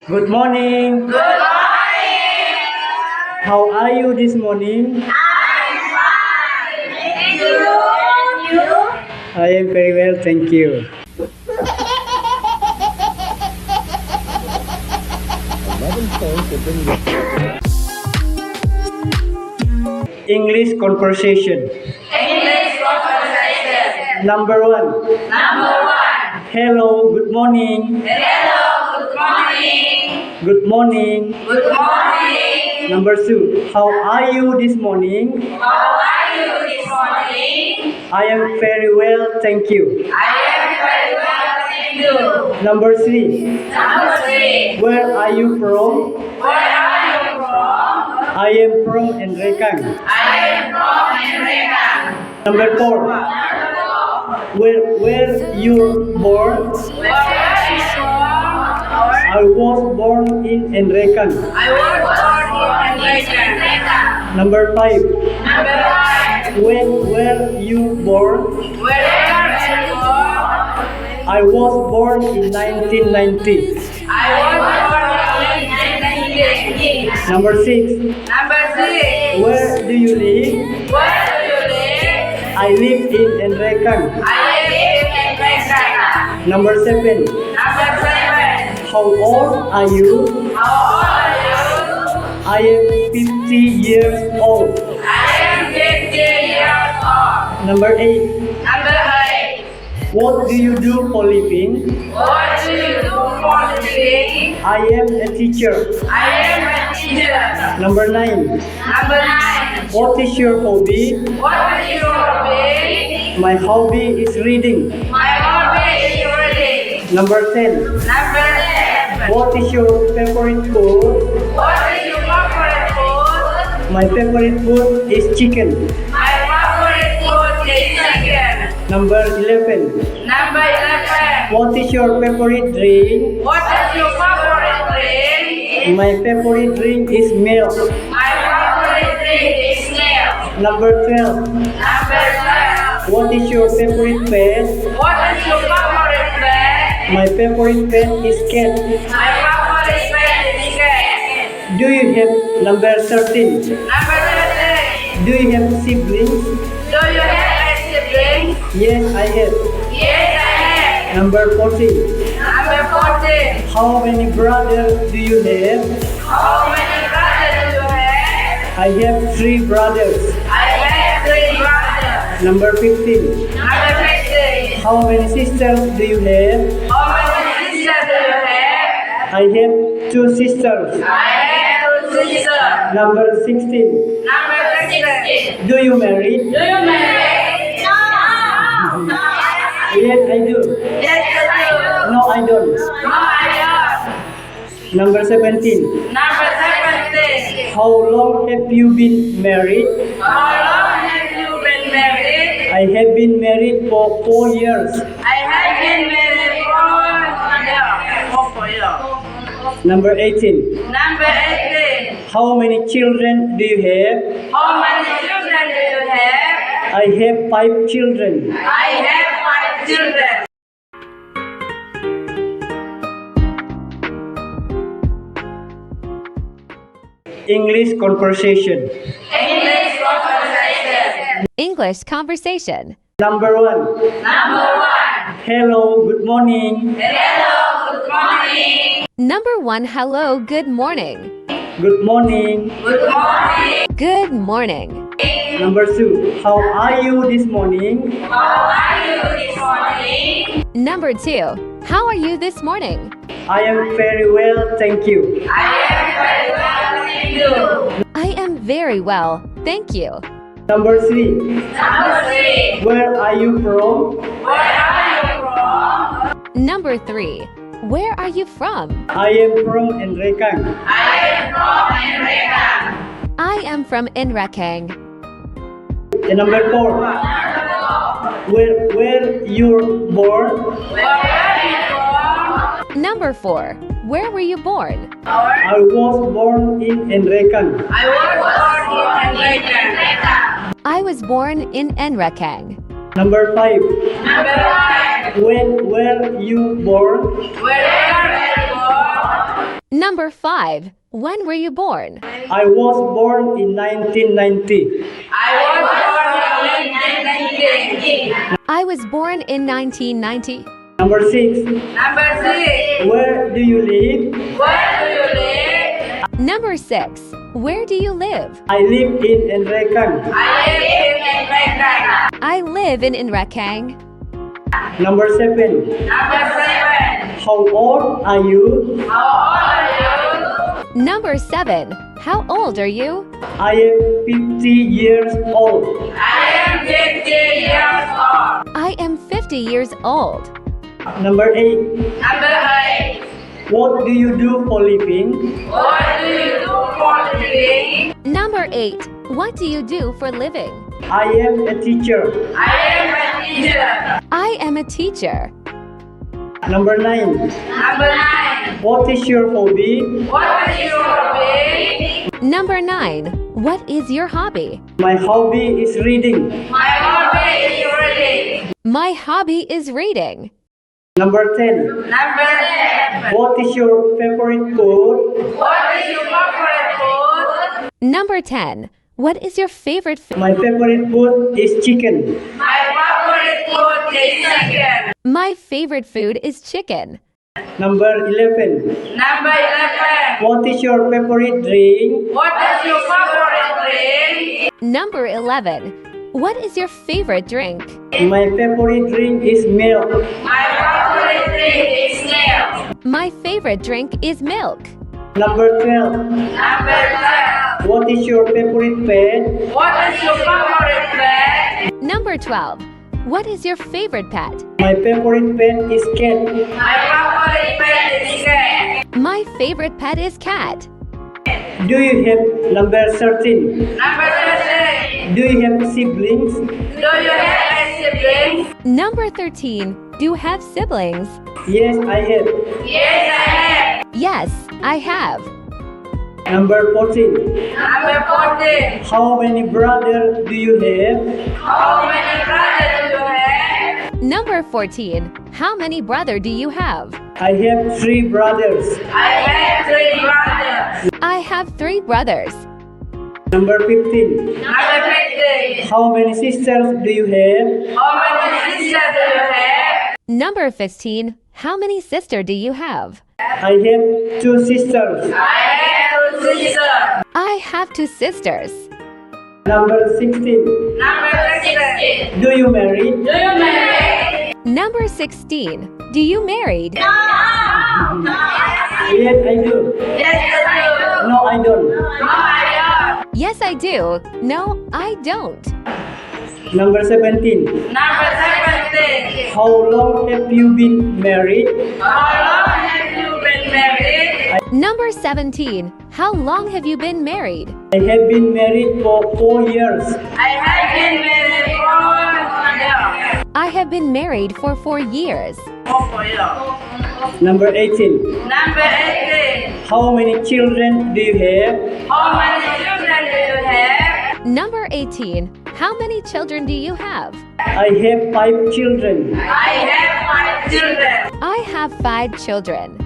Good morning. Good morning. How are you this morning? I'm fine. Thank you. And you? I am very well, thank you. English conversation. English conversation. Number one. Number one. Hello, good morning. Hello. Good morning. Good morning. Good morning. Number two. How are you this morning? How are you this morning? I am very well, thank you. I am very well. Thank you. Number three. Number three. Where are you from? Where are you from? I am from Enrekang. I am from America. Number four. Where you born? Where are you from? I was born in Enrekang. I was born in America. Number five. Number one. Where you born? Where are you from? I was born in 1990. I was born in 1980. Number six. Number three. Where do you live? Where do you live? I live in Enrekang. I live in America. Number seven. Number seven. How old are you? How old are you? I am 50 years old. I am 50 years old. Number eight. Number eight. What do you do for living? What do you do for a living? I am a teacher. I am a teacher. Number nine. Number nine. What is your hobby? What is your hobby? My hobby is reading. My hobby is reading. Number 10. Number 11. What is your favorite food? What is your favorite food? My favorite food is chicken. My favorite food is chicken. Number 11. Number 11. What is your favorite drink? What is your favorite drink? My favorite drink is milk. My favorite drink is milk. Number 12. Number 12. What is your favorite pet? What is your favorite pet? My favorite pet is cat. My favorite pet is cat. Do you have number 13? Number 13. Do you have siblings? Do you have a sibling? Yes, I have. Yes, I have. Number 14. Number 14. How many brothers do you have? How many brothers do you have? I have 3 brothers. I have 3 brothers. Number 15. Number 15. How many sisters do you have? How many sisters do you have? I have 2 sisters. I have 2 sisters. Number 16. Number 16. Do you marry? Do you marry? No. Yes, I do. Yes, I do. No, I don't. No, I don't. Number 17. Number 17. How long have you been married? How long have you been married? I have been married for 4 years. I have been married for 4 years. Number 18. Number 18. How many children do you have? How many children do you have? I have 5 children. I have 5 children. English conversation. English conversation. English conversation. Number 1. Number 1. Hello, good morning. Hello, good morning. Number 1. Hello, good morning. Good morning. Good morning. Good morning. Number 2. How are you this morning? How are you this morning? Number 2. How are you this morning? I am very well, thank you. I am very well, thank you. I am very well, thank you. Number 3. Number 3. Where are you from? Where are you from? Number 3. Where are you from? I am from Enrekang. I am from America. I am from Enrekang. And number 4. Where you born? Where are you from? Number 4. Where were you born? I was born in Enrekang. I was born in America. I was born in Enrekang. Number 5. Number 5. Where you born? Where are you born? Number 5. When were you born? I was born in 1990. I was born in 1990. I was born in 1990. Number 6. Number 6. Where do you live? Where do you live? Number 6. Where do you live? I live in Enrekang. I live in Enrekang. I live in Enrekang. Number 7. Number 7. How old are you? How old are you? Number 7. How old are you? I am 50 years old. I am 50 years old. I am 50 years old. Number 8. Number 8. What do you do for living? What do you do for living? Number 8. What do you do for living? I am a teacher. I am a teacher. I am a teacher. Number 9. Number 9. What is your hobby? What is your hobby? Number 9. What is your hobby? My hobby is reading. My hobby is reading. My hobby is reading. Number 10. Number 11. What is your favorite food? What is your favorite food? Number 10. What is your favorite food? My favorite food is chicken. My favorite food is chicken. My favorite food is chicken. Number 11. Number 11. What is your favorite drink? What is your favorite drink? Number 11. What is your favorite drink? My favorite drink is milk. My favorite drink is milk. My favorite drink is milk. Number 12. Number 12. What is your favorite pet? What is your favorite pet? Number 12. What is your favorite pet? My favorite pet is cat. My favorite pet is cat. My favorite pet is cat. Do you have number 13? Number 13. Do you have siblings? Do you have any siblings? Number 13. Do you have siblings? Yes, I have. Yes, I have. Yes, I have. Number 14. Number 14. How many brothers do you have? How many brothers do you have? Number 14. How many brothers do you have? I have 3 brothers. I have 3 brothers. I have 3 brothers. Number 15. Number 15. How many sisters do you have? How many sisters do you have? Number 15. How many sisters do you have? I have 2 sisters. I have 2 sisters. I have 2 sisters. Number 16. Number 16. Do you marry? Do you marry? Number 16. Do you married? No. Yes, I do. Yes, I do. No, I don't. No, I don't. Yes, I do. No, I don't. Number 17. Number 17. How long have you been married? How long have you been married? Number 17. How long have you been married? I have been married for 4 years. I have been married for 4 years. I have been married for 4 years. Number 18. Number 18. How many children do you have? How many children do you have? Number 18. How many children do you have? I have 5 children. I have 5 children. I have 5 children.